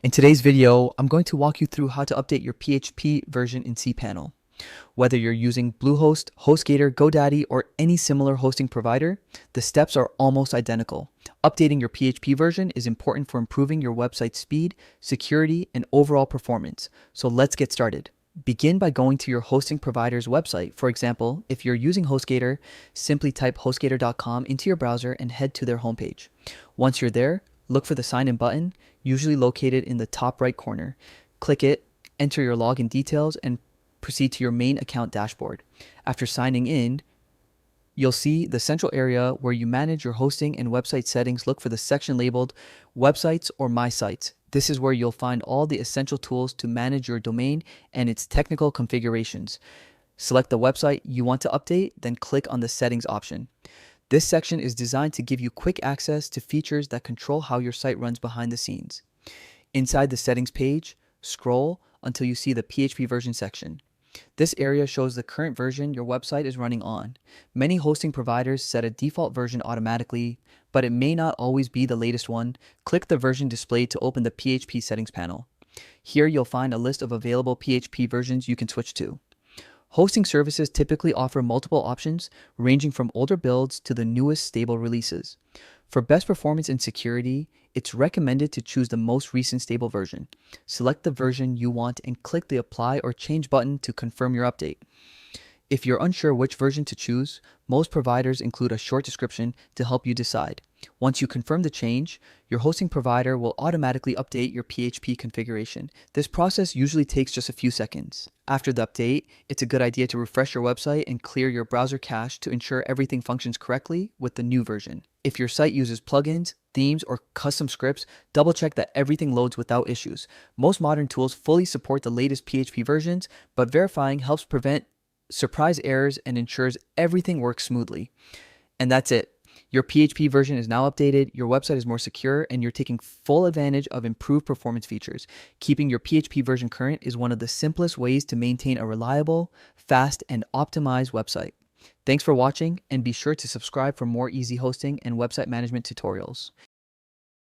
In today's video, I'm going to walk you through how to update your PHP version in Cpanel. Whether you're using Bluehost, Hostgator, Godaddy, or any similar hosting provider, the steps are almost identical. Updating your PHP version is important for improving your website's speed, security, and overall performance. So let's get started. Begin by going to your hosting provider's website. For example, if you're using Hostgator, simply type hostgator.com into your browser and head to their homepage. Once you're there, look for the sign in button, usually located in the top right corner. Click it, enter your login details, and proceed to your main account dashboard. After signing in, you'll see the central area where you manage your hosting and website settings. Look for the section labeled Websites or My Sites. This is where you'll find all the essential tools to manage your domain and its technical configurations. Select the website you want to update, then click on the Settings option. This section is designed to give you quick access to features that control how your site runs behind the scenes. Inside the Settings page, scroll until you see the PHP version section. This area shows the current version your website is running on. Many hosting providers set a default version automatically, but it may not always be the latest one. Click the version displayed to open the PHP settings panel. Here you'll find a list of available PHP versions you can switch to. Hosting services typically offer multiple options, ranging from older builds to the newest stable releases. For best performance and security, it's recommended to choose the most recent stable version. Select the version you want and click the Apply or Change button to confirm your update. If you're unsure which version to choose, most providers include a short description to help you decide. Once you confirm the change, your hosting provider will automatically update your PHP configuration. This process usually takes just a few seconds. After the update, it's a good idea to refresh your website and clear your browser cache to ensure everything functions correctly with the new version. If your site uses plugins, themes, or custom scripts, double check that everything loads without issues. Most modern tools fully support the latest PHP versions, but verifying helps prevent surprise errors and ensures everything works smoothly. And that's it. Your PHP version is now updated, your website is more secure, and you're taking full advantage of improved performance features. Keeping your PHP version current is one of the simplest ways to maintain a reliable, fast, and optimized website. Thanks for watching, and be sure to subscribe for more easy hosting and website management tutorials.